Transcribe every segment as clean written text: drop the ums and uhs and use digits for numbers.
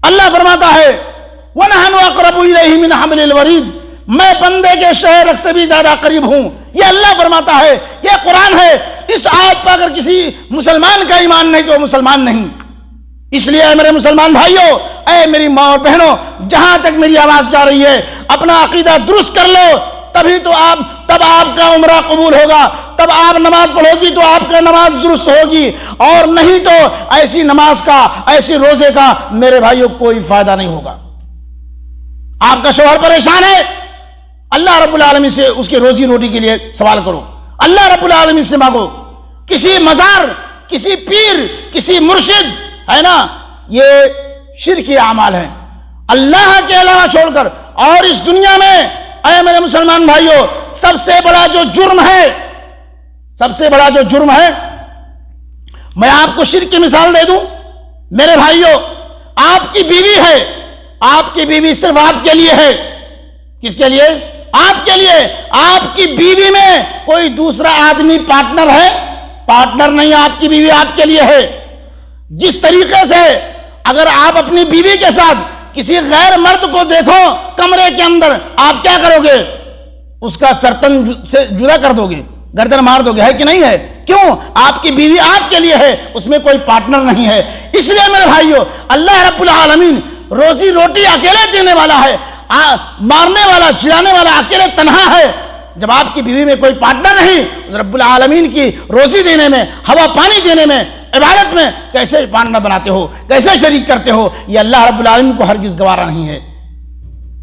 اللہ فرماتا ہے وَنَحْنُ أَقْرَبُ إِلَيْهِ مِنْ حَبْلِ الْوَرِيدِ، میں بندے کے شہر سے بھی زیادہ قریب ہوں. یہ اللہ فرماتا ہے، یہ قرآن ہے. اس آیت پر اگر کسی مسلمان کا ایمان نہیں تو وہ مسلمان نہیں. اس لیے اے میرے مسلمان بھائیوں، اے میری ماں اور بہنوں، جہاں تک میری آواز جا رہی ہے اپنا عقیدہ درست کر لو، تبھی تو تب آپ کا عمرہ قبول ہوگا. تب آپ نماز پڑھو گی تو آپ کا نماز درست ہوگی، اور نہیں تو ایسی نماز کا، ایسی روزے کا میرے بھائیوں کوئی فائدہ نہیں ہوگا. آپ کا شوہر پریشان ہے، اللہ رب العالمین سے اس کے روزی روٹی کے لیے سوال کرو، اللہ رب العالمین سے مانگو. کسی مزار، کسی پیر، کسی مرشد ہے نا، یہ شرکی اعمال ہیں اللہ کے علاوہ چھوڑ کر. اور اس دنیا میں اے میرے مسلمان بھائیوں، سب سے بڑا جو جرم ہے، سب سے بڑا جو جرم ہے، میں آپ کو شرک کی مثال دے دوں. میرے بھائیوں، آپ کی بیوی ہے، آپ کی بیوی صرف آپ کے لیے ہے. کس کے لیے؟ آپ کے لیے. آپ کی بیوی میں کوئی دوسرا آدمی پارٹنر ہے؟ پارٹنر نہیں، آپ کی بیوی آپ کے لیے ہے. جس طریقے سے اگر آپ اپنی بیوی کے ساتھ کسی غیر مرد کو دیکھو کمرے کے اندر، آپ کیا کرو گے؟ اس کا سرتن سے جدا کر دو گے، گردن مار دو گے، ہے کہ نہیں ہے؟ کیوں؟ آپ کی بیوی آپ کے لیے ہے، اس میں کوئی پارٹنر نہیں ہے. اس لیے میرے بھائیوں، اللہ رب العالمین روزی روٹی اکیلے دینے والا ہے، مارنے والا، چلانے والا اکیلے تنہا ہے. جب آپ کی بیوی میں کوئی پارٹنر نہیں، رب العالمین کی روزی دینے میں، ہوا پانی دینے میں، عبادت میں کیسے پارٹنر بناتے ہو، کیسے شریک کرتے ہو؟ یہ اللہ رب العالمین کو ہرگز گوارا نہیں ہے.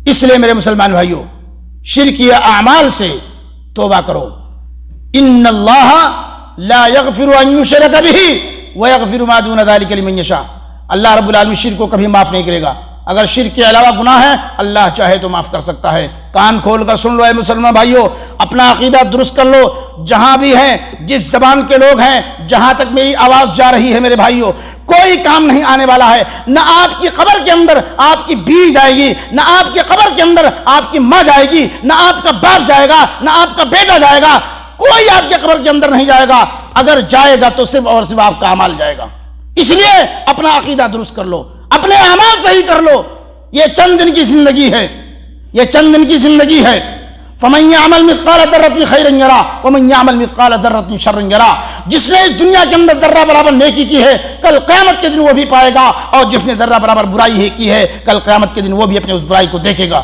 اس لیے میرے مسلمان بھائیوں، شرکی اعمال سے توبہ کرو. ان اللہ لا یغفر ان یشرک بہ ویغفر ما دون ذلک لمن یشاء. اللہ رب العالمین شرک کو کبھی معاف نہیں کرے گا. اگر شرک کے علاوہ گناہ ہے، اللہ چاہے تو معاف کر سکتا ہے. کان کھول کر سن لو اے مسلمان بھائیوں، اپنا عقیدہ درست کر لو. جہاں بھی ہیں، جس زبان کے لوگ ہیں، جہاں تک میری آواز جا رہی ہے میرے بھائیوں، کوئی کام نہیں آنے والا ہے. نہ آپ کی قبر کے اندر آپ کی بیوی جائے گی، نہ آپ کی قبر کے اندر آپ کی ماں جائے گی، نہ آپ کا باپ جائے گا، نہ آپ کا بیٹا جائے گا. کوئی آپ کے قبر کے اندر نہیں جائے گا. اگر جائے گا تو صرف اور صرف آپ کا اعمال جائے گا. اس لیے اپنا عقیدہ درست کر لو، اپنے اعمال صحیح کر لو. یہ چند دن کی زندگی ہے، یہ چند دن کی زندگی ہے. فَمَن يَعْمَلْ مِثْقَالَ ذَرَّةٍ خَيْرًا يَرَهُ وَمَن يَعْمَلْ مِثْقَالَ ذَرَّةٍ شَرًّا يَرَهُ. جس نے اس دنیا کے اندر ذرہ برابر نیکی کی ہے، کل قیامت کے دن وہ بھی پائے گا، اور جس نے ذرہ برابر برائی کی ہے، کل قیامت کے دن وہ بھی اپنے اس برائی کو دیکھے گا.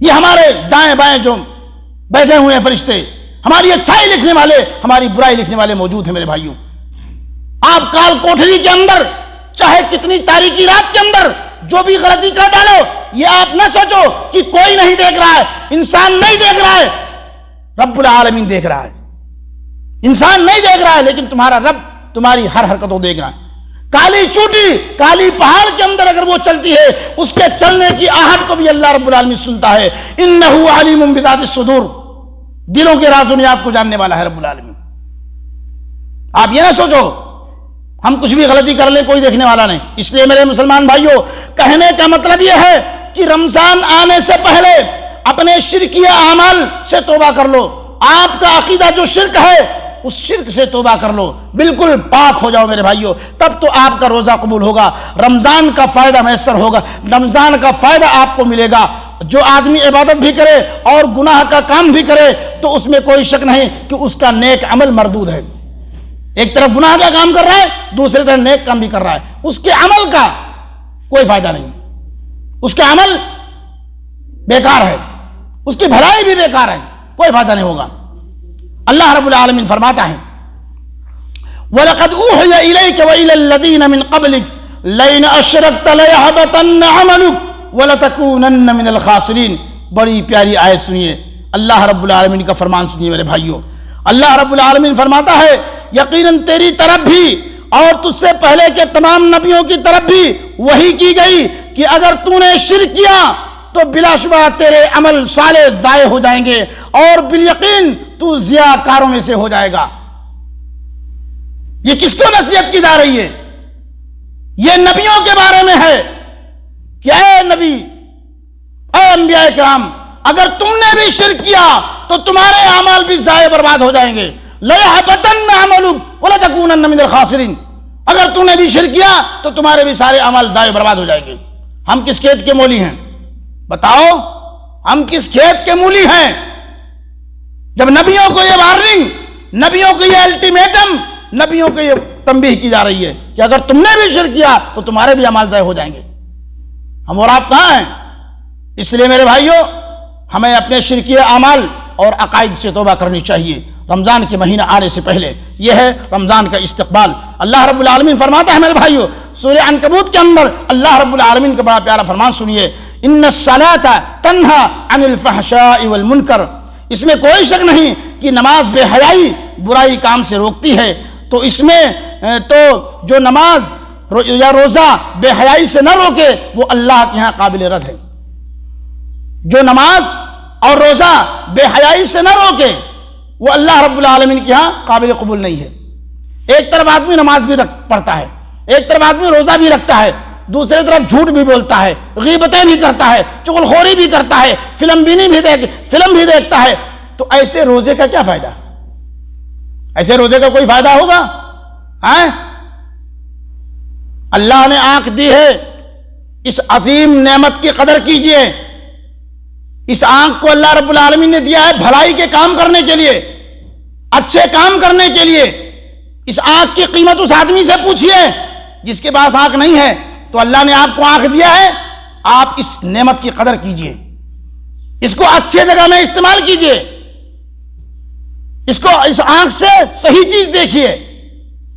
یہ ہمارے دائیں بائیں جو بیٹھے ہوئے ہیں فرشتے، ہماری اچھائی لکھنے والے، ہماری برائی لکھنے والے موجود ہیں میرے بھائیوں. آپ کال کوٹری کے اندر، چاہے کتنی تاریکی رات کے اندر جو بھی غلطی کر ڈالو، یہ آپ نہ سوچو کہ کوئی نہیں دیکھ رہا ہے. انسان نہیں دیکھ رہا ہے، رب العالمین دیکھ رہا ہے. انسان نہیں دیکھ رہا ہے، لیکن تمہارا رب تمہاری ہر حرکت کو دیکھ رہا ہے. کالی چوٹی، کالی پہاڑ کے اندر اگر وہ چلتی ہے، اس کے چلنے کی آہٹ کو بھی اللہ رب العالمین سنتا ہے. انہ علیم بذات الصدور، دلوں کے راز و نیات کو جاننے والا ہے رب العالمین. آپ یہ نہ سوچو ہم کچھ بھی غلطی کر لیں کوئی دیکھنے والا نہیں. اس لیے میرے مسلمان بھائیوں، کہنے کا مطلب یہ ہے کہ رمضان آنے سے پہلے اپنے شرکی اعمال سے توبہ کر لو. آپ کا عقیدہ جو شرک ہے، اس شرک سے توبہ کر لو، بالکل پاک ہو جاؤ میرے بھائیوں. تب تو آپ کا روزہ قبول ہوگا، رمضان کا فائدہ میسر ہوگا، رمضان کا فائدہ آپ کو ملے گا. جو آدمی عبادت بھی کرے اور گناہ کا کام بھی کرے تو اس میں کوئی شک نہیں کہ اس کا نیک عمل مردود ہے. ایک طرف گناہ کا کام کر رہا ہے، دوسری طرف نیک کام بھی کر رہا ہے، اس کے عمل کا کوئی فائدہ نہیں، اس کا عمل بیکار ہے، اس کی بھلائی بھی بیکار ہے، کوئی فائدہ نہیں ہوگا. اللہ رب العالمین فرماتا ہے وَلَقَدْ أُوحِيَ إِلَيْكَ وَإِلَى الَّذِينَ مِنْ قَبْلِكَ لَئِنْ أَشْرَكْتَ لَيَحْبَطَنَّ عَمَلُكَ وَلَتَكُونَنَّ مِنَ الْخَاسِرِينَ. بڑی پیاری آیت سنیے، اللہ رب العالمین کا فرمان سنیے میرے بھائیوں. اللہ رب العالمین فرماتا ہے یقیناً تیری طرف بھی اور تجھ سے پہلے کے تمام نبیوں کی طرف بھی وحی کی گئی کہ اگر تو نے شرک کیا تو بلا شبہ تیرے عمل صالح ضائع ہو جائیں گے اور بالیقین تو ضیاء کاروں میں سے ہو جائے گا. یہ کس کو نصیحت کی جا رہی ہے؟ یہ نبیوں کے بارے میں ہے کہ اے نبی، اے انبیاء کرام، اگر تم نے بھی شرک کیا تو تمہارے اعمال بھی ضائع برباد ہو جائیں گے. لَيَحْبَطَنَّ عَمَلُكَ وَلَتَكُونَنَّ مِنَ الْخَاسِرِينَ. اگر تم نے بھی شرک کیا تو تمہارے بھی سارے عمل ضائع برباد ہو جائیں گے۔ ہم کس کھیت کے مولی ہیں؟ بتاؤ ہم کس کھیت کے مولی ہیں؟ جب نبیوں کو یہ وارننگ، نبیوں کو یہ الٹیمیٹم، نبیوں کو یہ تنبیہ کی جا رہی ہے کہ اگر تم نے بھی شرک کیا تو تمہارے بھی اعمال ضائع ہو جائیں گے، ہم اور آپ کہاں ہیں؟ اس لیے میرے بھائیوں، ہمیں اپنے شرکی اعمال اور عقائد سے توبہ کرنی چاہیے۔ رمضان کے مہینہ آنے سے پہلے یہ ہے رمضان کا استقبال۔ اللہ رب العالمین فرماتا ہے میرے بھائیوں سورہ عنکبوت کے اندر، اللہ رب العالمین کا بڑا پیارا فرمان سنیے، ان الصلاۃ تنہی عن الفحشاء والمنکر۔ اس میں کوئی شک نہیں کہ نماز بے حیائی، برائی کام سے روکتی ہے۔ تو اس میں تو جو نماز یا روزہ بے حیائی سے نہ روکے وہ اللہ کے ہاں قابل رد ہے۔ جو نماز اور روزہ بے حیائی سے نہ روکے وہ اللہ رب العالمین کے ہاں قابل قبول نہیں ہے۔ ایک طرف آدمی نماز بھی پڑھتا ہے، ایک طرف آدمی روزہ بھی رکھتا ہے، دوسری طرف جھوٹ بھی بولتا ہے، غیبتیں بھی کرتا ہے، چغل خوری بھی کرتا ہے، فلم بھی دیکھتا ہے، تو ایسے روزے کا کیا فائدہ؟ ایسے روزے کا کوئی فائدہ ہوگا؟ اللہ نے آنکھ دی ہے، اس عظیم نعمت کی قدر کیجئے۔ اس آنکھ کو اللہ رب العالمین نے دیا ہے بھلائی کے کام کرنے کے لیے، اچھے کام کرنے کے لیے۔ اس آنکھ کی قیمت اس آدمی سے پوچھئے جس کے پاس آنکھ نہیں ہے۔ تو اللہ نے آپ کو آنکھ دیا ہے، آپ اس نعمت کی قدر کیجئے، اس کو اچھے جگہ میں استعمال کیجئے، اس آنکھ سے صحیح چیز دیکھیے۔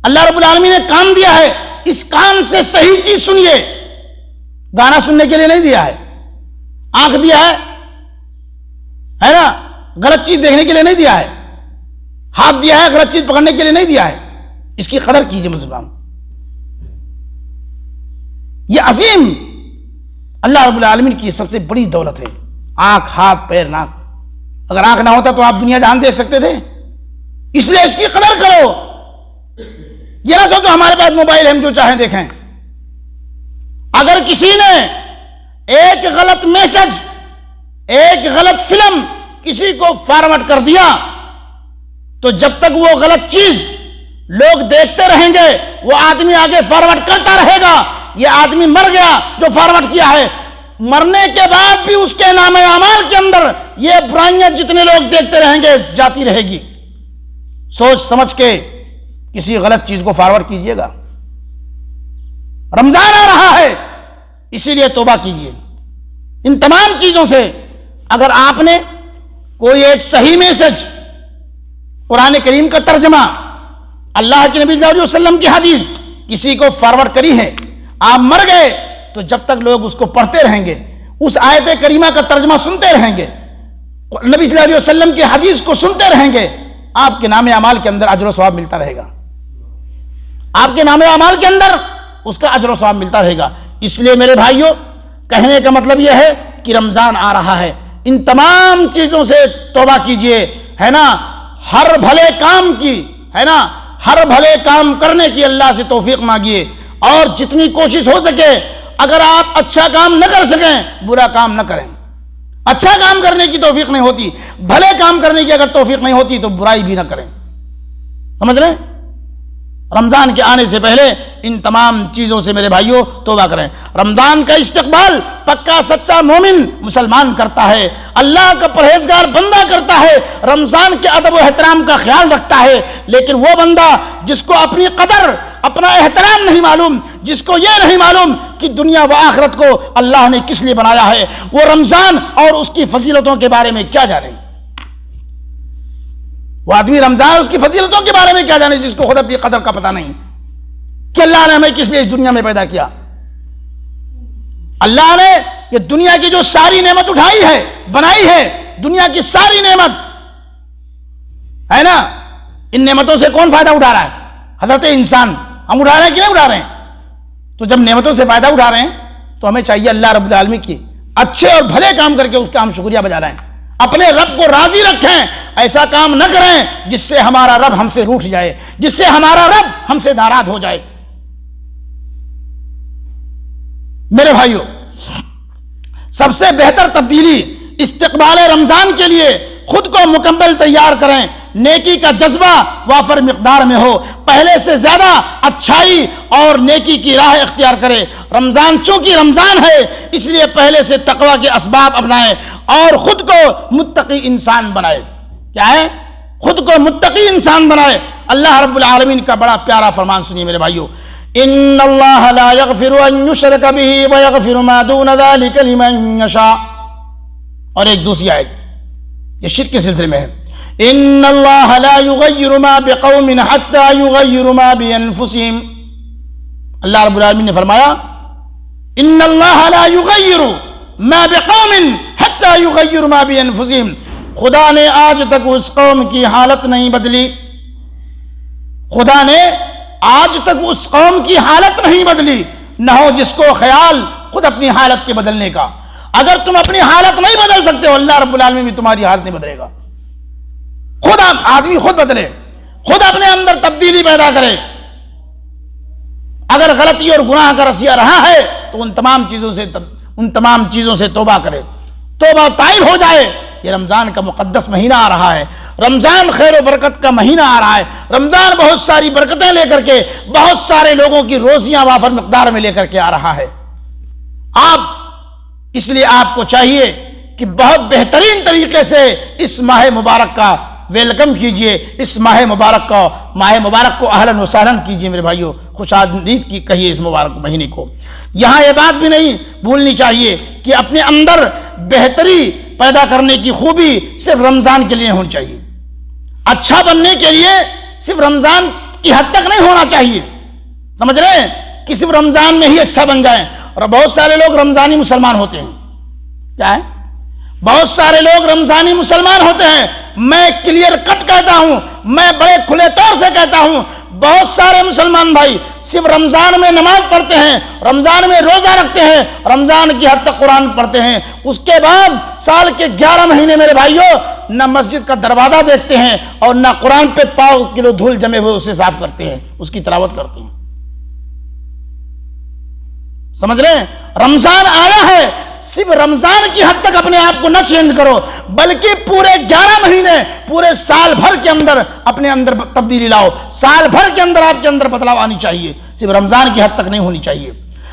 اللہ رب العالمین نے کان دیا ہے، اس کان سے صحیح چیز سنیے، گانا سننے کے لیے نہیں دیا ہے۔ آنکھ دیا ہے نا، غلط چیز دیکھنے کے لیے نہیں دیا ہے۔ ہاتھ دیا ہے، غلط چیز پکڑنے کے لیے نہیں دیا ہے۔ اس کی قدر کیجئے مسلمان۔ یہ عظیم اللہ رب العالمین کی سب سے بڑی دولت ہے، آنکھ، ہاتھ، پیر، ناک۔ اگر آنکھ نہ ہوتا تو آپ دنیا جہان دیکھ سکتے تھے؟ اس لیے اس کی قدر کرو۔ یہ نہ سوچو ہمارے پاس موبائل ہے ہم جو چاہیں دیکھیں۔ اگر کسی نے ایک غلط میسج، ایک غلط فلم کسی کو فارورڈ کر دیا تو جب تک وہ غلط چیز لوگ دیکھتے رہیں گے وہ آدمی آگے فارورڈ کرتا رہے گا۔ یہ آدمی مر گیا جو فارورڈ کیا ہے، مرنے کے بعد بھی اس کے نام اعمال کے اندر یہ برائیاں جتنے لوگ دیکھتے رہیں گے جاتی رہے گی۔ سوچ سمجھ کے کسی غلط چیز کو فارورڈ کیجئے گا۔ رمضان آ رہا ہے، اسی لیے توبہ کیجئے ان تمام چیزوں سے۔ اگر آپ نے کوئی ایک صحیح میسج، قرآن کریم کا ترجمہ، اللہ کے نبی صلی اللہ علیہ وسلم کی حدیث کسی کو فارورڈ کری ہے، آپ مر گئے تو جب تک لوگ اس کو پڑھتے رہیں گے، اس آیت کریمہ کا ترجمہ سنتے رہیں گے، نبی صلی اللہ علیہ وسلم کی حدیث کو سنتے رہیں گے، آپ کے نام اعمال کے اندر اجر و ثواب ملتا رہے گا۔ آپ کے نام اعمال کے اندر اس کا اجر و ثواب ملتا رہے گا۔ اس لیے میرے بھائیوں، کہنے کا مطلب یہ ہے کہ رمضان آ رہا ہے، ان تمام چیزوں سے توبہ کیجئے، ہے نا، ہر بھلے کام کی، ہے نا، ہر بھلے کام کرنے کی اللہ سے توفیق مانگیے، اور جتنی کوشش ہو سکے اگر آپ اچھا کام نہ کر سکیں برا کام نہ کریں۔ اچھا کام کرنے کی توفیق نہیں ہوتی، بھلے کام کرنے کی اگر توفیق نہیں ہوتی تو برائی بھی نہ کریں۔ سمجھ رہے ہیں؟ رمضان کے آنے سے پہلے ان تمام چیزوں سے میرے بھائیوں توبہ کریں۔ رمضان کا استقبال پکا سچا مومن مسلمان کرتا ہے، اللہ کا پرہیزگار بندہ کرتا ہے، رمضان کے ادب و احترام کا خیال رکھتا ہے۔ لیکن وہ بندہ جس کو اپنی قدر، اپنا احترام نہیں معلوم، جس کو یہ نہیں معلوم کہ دنیا و آخرت کو اللہ نے کس لیے بنایا ہے، وہ رمضان اور اس کی فضیلتوں کے بارے میں کیا جانے؟ وہ آدمی رمضان اس کی فضیلتوں کے بارے میں کیا جانے جس کو خود اپنی قدر کا پتہ نہیں کہ اللہ نے ہمیں کس لیے اس دنیا میں پیدا کیا۔ اللہ نے یہ دنیا کی جو ساری نعمت اٹھائی ہے، بنائی ہے، دنیا کی ساری نعمت ہے نا، ان نعمتوں سے کون فائدہ اٹھا رہا ہے؟ حضرت انسان۔ ہم اٹھا رہے ہیں کہ نہیں اٹھا رہے ہیں؟ تو جب نعمتوں سے فائدہ اٹھا رہے ہیں تو ہمیں چاہیے اللہ رب العالمین کی اچھے اور بھلے کام کر کے اس کا ہم شکریہ بجا رہے ہیں، اپنے رب کو راضی رکھیں، ایسا کام نہ کریں جس سے ہمارا رب ہم سے روٹھ جائے، جس سے ہمارا رب ہم سے ناراض ہو جائے۔ میرے بھائیوں، سب سے بہتر تبدیلی استقبال رمضان کے لیے خود کو مکمل تیار کریں، نیکی کا جذبہ وافر مقدار میں ہو، پہلے سے زیادہ اچھائی اور نیکی کی راہ اختیار کرے۔ رمضان چونکہ رمضان ہے اس لیے پہلے سے تقوی کے اسباب اپنائے اور خود کو متقی انسان بنائے۔ کیا ہے؟ خود کو متقی انسان بنائے۔ اللہ رب العالمین کا بڑا پیارا فرمان سنیے میرے بھائیو، ان اللہ لا یغفر ان یشرک بہ ویغفر ما دون ذلک لمن یشاء۔ اور ایک دوسری آیت یہ شرک کے سلسلے میں ہے، ان اللہ لا یغیر ما بقوم حتی یغیر ما بانفسہم۔ اللہ رب العالمین نے فرمایا ان اللہ لا یغیر ما بقوم حتی یغیر ما بانفسہم، خدا نے آج تک اس قوم کی حالت نہیں بدلی، خدا نے آج تک اس قوم کی حالت نہیں بدلی، نہ ہو جس کو خیال خود اپنی حالت کے بدلنے کا۔ اگر تم اپنی حالت نہیں بدل سکتے ہو اللہ رب العالمین بھی تمہاری حالت نہیں بدلے گا۔ خود آدمی خود بدلے، خود اپنے اندر تبدیلی پیدا کرے۔ اگر غلطی اور گناہ کا رسیہ رہا ہے تو ان تمام چیزوں سے توبہ کرے، توبہ طائب ہو جائے۔ یہ رمضان کا مقدس مہینہ آ رہا ہے، رمضان خیر و برکت کا مہینہ آ رہا ہے، رمضان بہت ساری برکتیں لے کر کے بہت سارے لوگوں کی روزیاں وافر مقدار میں لے کر کے آ رہا ہے۔ اس لیے آپ کو چاہیے کہ بہت بہترین طریقے سے اس ماہ مبارک کا ویلکم کیجئے، اس ماہ مبارک کو اہلاً و سہلاً کیجئے میرے بھائیو، خوش آمدید کی کہیے اس مبارک مہینے کو۔ یہاں یہ بات بھی نہیں بھولنی چاہیے کہ اپنے اندر بہتری پیدا کرنے کی خوبی صرف رمضان کے لیے ہونی چاہیے، اچھا بننے کے لیے صرف رمضان کی حد تک نہیں ہونا چاہیے، سمجھ رہے ہیں کہ صرف رمضان میں ہی اچھا بن جائیں۔ اور بہت سارے لوگ رمضانی مسلمان ہوتے ہیں، کیا ہے؟ بہت سارے لوگ رمضانی مسلمان ہوتے ہیں۔ میں کلیئر کٹ کہتا ہوں، میں بڑے کھلے طور سے کہتا ہوں، بہت سارے مسلمان بھائی صرف رمضان میں نماز پڑھتے ہیں، رمضان میں روزہ رکھتے ہیں، رمضان کی حد تک قرآن پڑھتے ہیں، اس کے بعد سال کے 11 مہینے میرے بھائیوں نہ مسجد کا دروازہ دیکھتے ہیں اور نہ قرآن پہ پاؤ کلو دھول جمے ہوئے اسے صاف کرتے ہیں، اس کی تلاوت کرتے ہیں۔ سمجھ رہے ہیں؟ رمضان آیا ہے، صرف رمضان کی حد تک اپنے آپ کو نہ چینج کرو، بلکہ پورے 11 مہینے پورے سال بھر کے اندر اپنے اندر تبدیلی لاؤ، سال بھر کے اندر آپ کے اندر بدلاؤ آنی چاہیے، صرف رمضان کی حد تک نہیں ہونی چاہیے،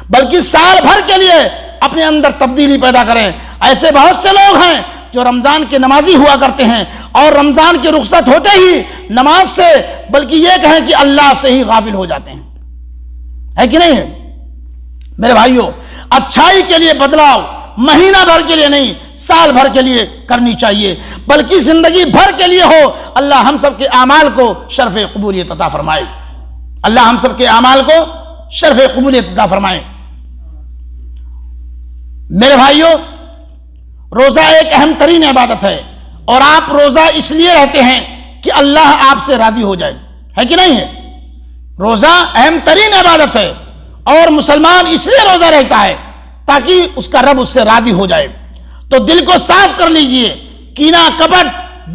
بلکہ سال بھر کے لیے اپنے اندر تبدیلی پیدا کریں۔ ایسے بہت سے لوگ ہیں جو رمضان کے نمازی ہوا کرتے ہیں اور رمضان کے رخصت ہوتے ہی نماز سے بلکہ یہ کہیں کہ اللہ سے ہی غافل ہو جاتے ہیں، ہے کہ نہیں ہے میرے بھائیوں؟ اچھائی کے لیے بدلاؤ مہینہ بھر کے لیے نہیں، سال بھر کے لیے کرنی چاہیے، بلکہ زندگی بھر کے لیے ہو۔ اللہ ہم سب کے اعمال کو شرف قبولیت عطا فرمائے، اللہ ہم سب کے اعمال کو شرف قبولیت عطا فرمائے۔ میرے بھائیوں، روزہ ایک اہم ترین عبادت ہے اور آپ روزہ اس لیے رہتے ہیں کہ اللہ آپ سے راضی ہو جائے، ہے کہ نہیں ہے؟ روزہ اہم ترین عبادت ہے اور مسلمان اس لیے روزہ رہتا ہے تاکہ اس کا رب اس سے راضی ہو جائے۔ تو دل کو صاف کر لیجئے، کینہ کپٹ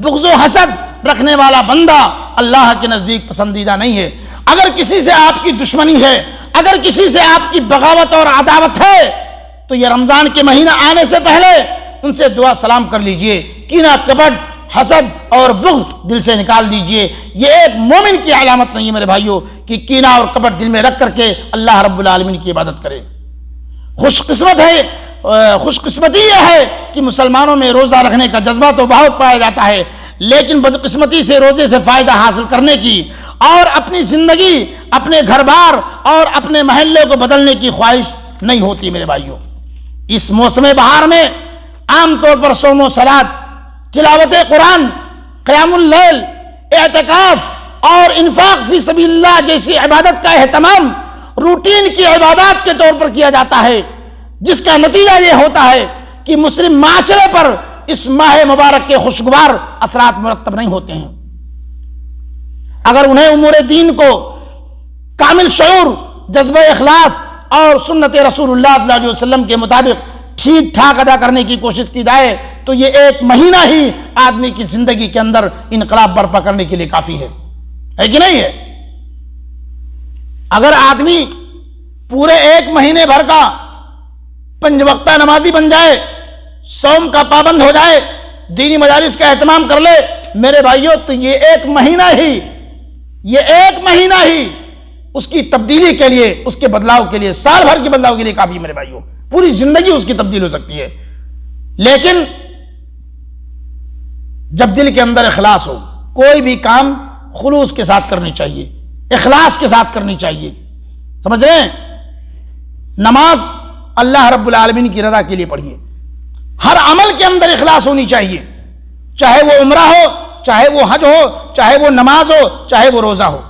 بغض و حسد رکھنے والا بندہ اللہ کے نزدیک پسندیدہ نہیں ہے۔ اگر کسی سے آپ کی دشمنی ہے، اگر کسی سے آپ کی بغاوت اور عداوت ہے تو یہ رمضان کے مہینہ آنے سے پہلے ان سے دعا سلام کر لیجئے، کینہ کپٹ حسد اور بغض دل سے نکال دیجئے۔ یہ ایک مومن کی علامت نہیں ہے میرے بھائیوں کہ کینہ اور کپٹ دل میں رکھ کر کے اللہ رب العالمین کی عبادت کرے۔ خوش قسمتی یہ ہے کہ مسلمانوں میں روزہ رکھنے کا جذبہ تو بہت پایا جاتا ہے، لیکن بدقسمتی سے روزے سے فائدہ حاصل کرنے کی اور اپنی زندگی، اپنے گھر بار اور اپنے محلے کو بدلنے کی خواہش نہیں ہوتی میرے بھائیوں۔ اس موسم بہار میں عام طور پر صوم و صلات، تلاوت قرآن، قیام اللیل، اعتکاف اور انفاق فی سبیل اللہ جیسی عبادت کا اہتمام روٹین کی عبادات کے طور پر کیا جاتا ہے، جس کا نتیجہ یہ ہوتا ہے کہ مسلم معاشرے پر اس ماہ مبارک کے خوشگوار اثرات مرتب نہیں ہوتے ہیں۔ اگر انہیں امور دین کو کامل شعور، جذبہ اخلاص اور سنت رسول اللہ صلی اللہ علیہ وسلم کے مطابق ٹھیک ٹھاک ادا کرنے کی کوشش کی جائے تو یہ ایک مہینہ ہی آدمی کی زندگی کے اندر انقلاب برپا کرنے کے لیے کافی ہے کہ نہیں ہے؟ اگر آدمی پورے ایک مہینے بھر کا 5 وقتہ نمازی بن جائے، صوم کا پابند ہو جائے، دینی مجالس کا اہتمام کر لے، میرے بھائیوں تو یہ ایک مہینہ ہی اس کی تبدیلی کے لیے، اس کے بدلاؤ کے لیے، سال بھر کے بدلاؤ کے لیے کافی میرے بھائیوں، پوری زندگی اس کی تبدیل ہو سکتی ہے۔ لیکن جب دل کے اندر اخلاص ہو، کوئی بھی کام خلوص کے ساتھ کرنی چاہیے، اخلاص کے ساتھ کرنی چاہیے، سمجھ رہے ہیں؟ نماز اللہ رب العالمین کی رضا کے لیے پڑھیے، ہر عمل کے اندر اخلاص ہونی چاہیے، چاہے وہ عمرہ ہو، چاہے وہ حج ہو، چاہے وہ نماز ہو، چاہے وہ روزہ ہو۔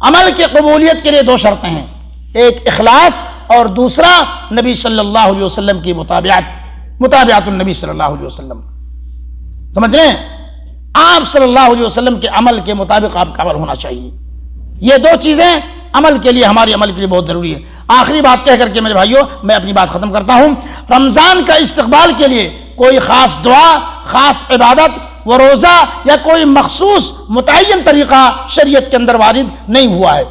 عمل کی قبولیت کے لیے دو شرطیں ہیں، ایک اخلاص اور دوسرا نبی صلی اللہ علیہ وسلم کی مطابعت النبی صلی اللہ علیہ وسلم، سمجھ رہے ہیں؟ آپ صلی اللہ علیہ وسلم کے عمل کے مطابق آپ کا عمل ہونا چاہیے۔ یہ دو چیزیں عمل کے لیے، ہمارے عمل کے لیے بہت ضروری ہے۔ آخری بات کہہ کر کے میرے بھائیوں میں اپنی بات ختم کرتا ہوں۔ رمضان کا استقبال کے لیے کوئی خاص دعا، خاص عبادت و روزہ یا کوئی مخصوص متعین طریقہ شریعت کے اندر وارد نہیں ہوا ہے،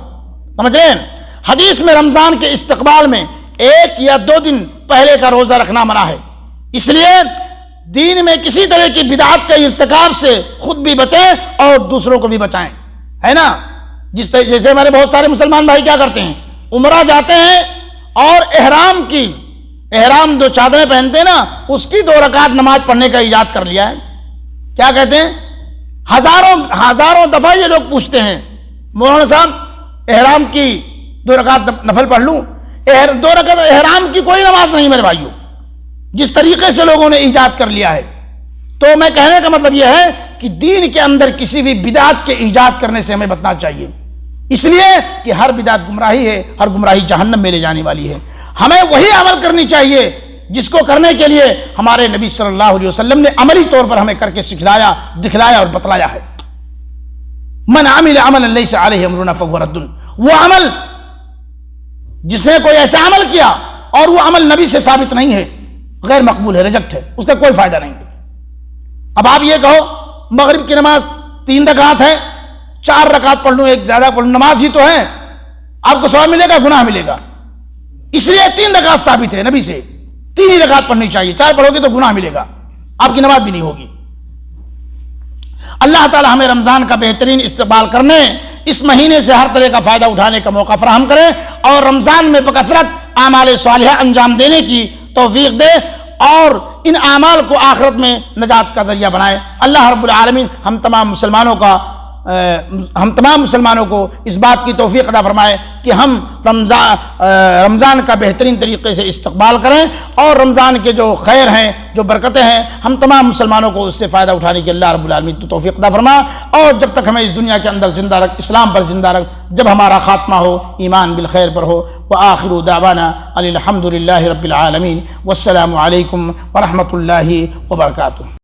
سمجھ رہے ہیں؟ حدیث میں رمضان کے استقبال میں 1 یا 2 دن پہلے کا روزہ رکھنا منع ہے، اس لیے دین میں کسی طرح کی بدعت کے ارتکاب سے خود بھی بچیں اور دوسروں کو بھی بچائیں، ہے نا؟ جیسے ہمارے بہت سارے مسلمان بھائی کیا کرتے ہیں، عمرہ جاتے ہیں اور احرام جو چادریں پہنتے ہیں نا، اس کی 2 رکعت نماز پڑھنے کا ایجاد کر لیا ہے۔ کیا کہتے ہیں؟ ہزاروں دفعہ یہ لوگ پوچھتے ہیں، مولانا صاحب احرام کی 2 رکعت نفل پڑھ لوں؟ 2 رکعت احرام کی کوئی نماز نہیں میرے بھائیوں، جس طریقے سے لوگوں نے ایجاد کر لیا ہے۔ تو میں کہنے کا مطلب یہ ہے کہ دین کے اندر کسی بھی بدعت کے ایجاد کرنے سے ہمیں بچنا چاہیے، اس لیے کہ ہر بدعت گمراہی ہے، ہر گمراہی جہنم میں لے جانے والی ہے۔ ہمیں وہی عمل کرنی چاہیے جس کو کرنے کے لیے ہمارے نبی صلی اللہ علیہ وسلم نے عملی طور پر ہمیں کر کے سکھلایا، دکھلایا اور بتلایا ہے۔ من عمل عملا لیس علیہ امرنا فہو رد، وہ عمل جس نے کوئی ایسا عمل کیا اور وہ عمل نبی سے ثابت نہیں ہے، غیر مقبول ہے، ریجیکٹ ہے، اس کا کوئی فائدہ نہیں۔ اب آپ یہ کہو مغرب کی نماز 3 رکعت ہے، 4 رکعت پڑھ لوں، ایک زیادہ پڑھ لوں، نماز ہی تو ہے، آپ کو ثواب ملے گا، گناہ ملے گا، اس لیے 3 رکعت ثابت ہے نبی سے، 3 ہی رکعت پڑھنی چاہیے، 4 پڑھو گے تو گناہ ملے گا، آپ کی نماز بھی نہیں ہوگی۔ اللہ تعالی ہمیں رمضان کا بہترین استقبال کرنے، اس مہینے سے ہر طرح کا فائدہ اٹھانے کا موقع فراہم کرے اور رمضان میں بکثرت اعمال صالحہ انجام دینے کی توفیق دے اور ان اعمال کو آخرت میں نجات کا ذریعہ بنائے۔ اللہ رب العالمین ہم تمام مسلمانوں کو اس بات کی توفیق عطا فرمائے کہ ہم رمضان کا بہترین طریقے سے استقبال کریں اور رمضان کے جو خیر ہیں، جو برکتیں ہیں، ہم تمام مسلمانوں کو اس سے فائدہ اٹھانے کی اللہ رب العالمین تو توفیق عطا فرما، اور جب تک ہمیں اس دنیا کے اندر زندہ رکھ، اسلام پر زندہ رکھ، جب ہمارا خاتمہ ہو ایمان بالخیر پر ہو۔ وآخر دعوانا الحمد للہ رب العالمین، والسلام علیکم ورحمۃ اللہ وبرکاتہ۔